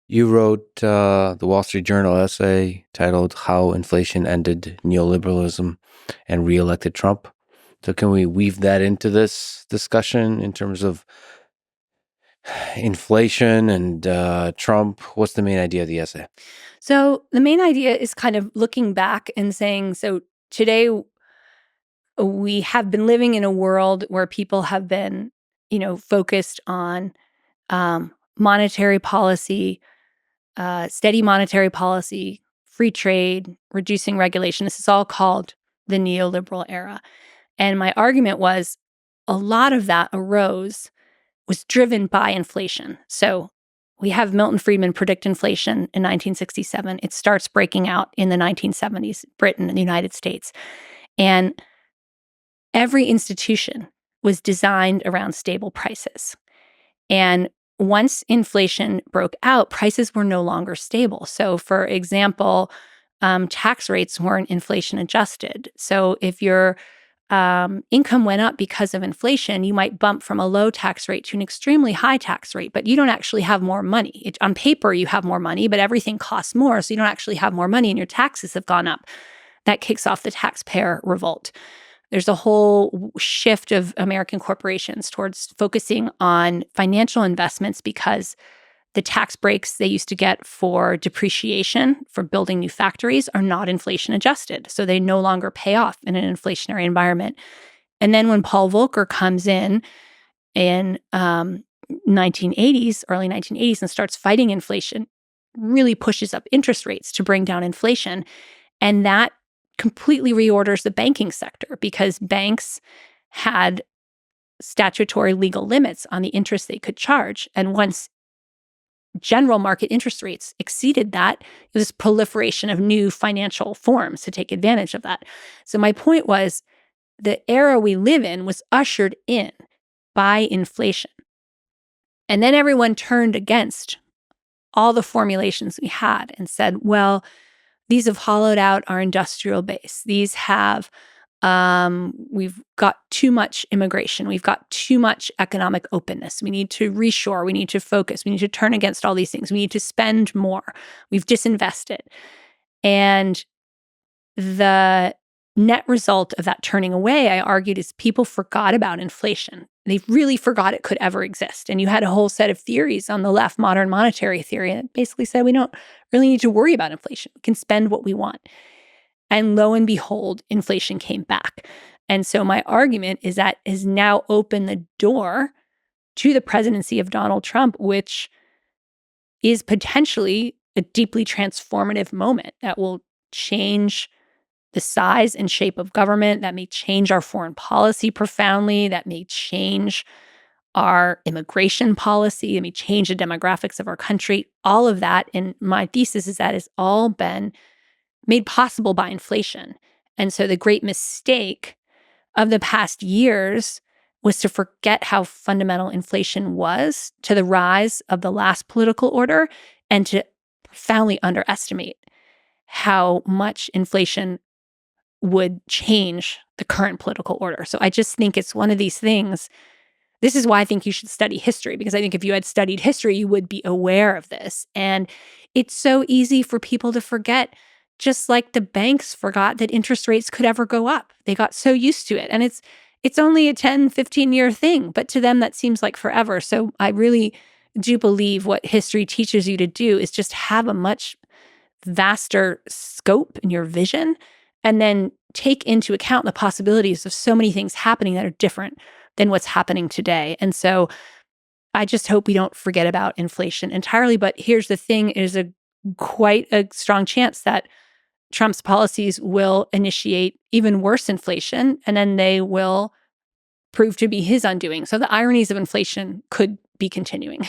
You wrote the Wall Street Journal essay titled How Inflation Ended Neoliberalism and Re-elected Trump. So can we weave that into this discussion in terms of inflation and Trump? What's the main idea of the essay? So the main idea is kind of looking back and saying, so today we have been living in a world where people have been, focused on monetary policy, steady monetary policy, free trade, reducing regulation. This is all called the neoliberal era. And my argument was a lot of that was driven by inflation. So we have Milton Friedman predict inflation in 1967. It starts breaking out in the 1970s, Britain and the United States. And every institution was designed around stable prices. And once inflation broke out, prices were no longer stable. So, for example, tax rates weren't inflation adjusted. So, if your income went up because of inflation, you might bump from a low tax rate to an extremely high tax rate, but you don't actually have more money. On paper, you have more money, but everything costs more, so you don't actually have more money and your taxes have gone up. That kicks off the taxpayer revolt. There's a whole shift of American corporations towards focusing on financial investments because the tax breaks they used to get for depreciation for building new factories are not inflation adjusted. So they no longer pay off in an inflationary environment. And then when Paul Volcker comes in 1980s, early 1980s, and starts fighting inflation, really pushes up interest rates to bring down inflation. And that completely reorders the banking sector because banks had statutory legal limits on the interest they could charge. And once general market interest rates exceeded that, it was proliferation of new financial forms to take advantage of that. So my point was the era we live in was ushered in by inflation. And then everyone turned against all the formulations we had and said, well, these have hollowed out our industrial base. These have, we've got too much immigration. We've got too much economic openness. We need to reshore. We need to focus. We need to turn against all these things. We need to spend more. We've disinvested. And the net result of that turning away, I argued, is people forgot about inflation. They really forgot it could ever exist. And you had a whole set of theories on the left, modern monetary theory, that basically said we don't really need to worry about inflation. We can spend what we want. And lo and behold, inflation came back. And so my argument is that has now opened the door to the presidency of Donald Trump, which is potentially a deeply transformative moment that will change the size and shape of government, that may change our foreign policy profoundly, that may change our immigration policy, it may change the demographics of our country. All of that, and my thesis is that has all been made possible by inflation. And so the great mistake of the past years was to forget how fundamental inflation was to the rise of the last political order and to profoundly underestimate how much inflation would change the current political order. So I just think it's one of these things. This is why I think you should study history, because I think if you had studied history, you would be aware of this. And it's so easy for people to forget, just like the banks forgot that interest rates could ever go up. They got so used to it. And it's only a 10, 15-year thing, but to them that seems like forever. So I really do believe what history teaches you to do is just have a much vaster scope in your vision, and then take into account the possibilities of so many things happening that are different than what's happening today. And so I just hope we don't forget about inflation entirely. But here's the thing, it is quite a strong chance that Trump's policies will initiate even worse inflation, and then they will prove to be his undoing. So the ironies of inflation could be continuing.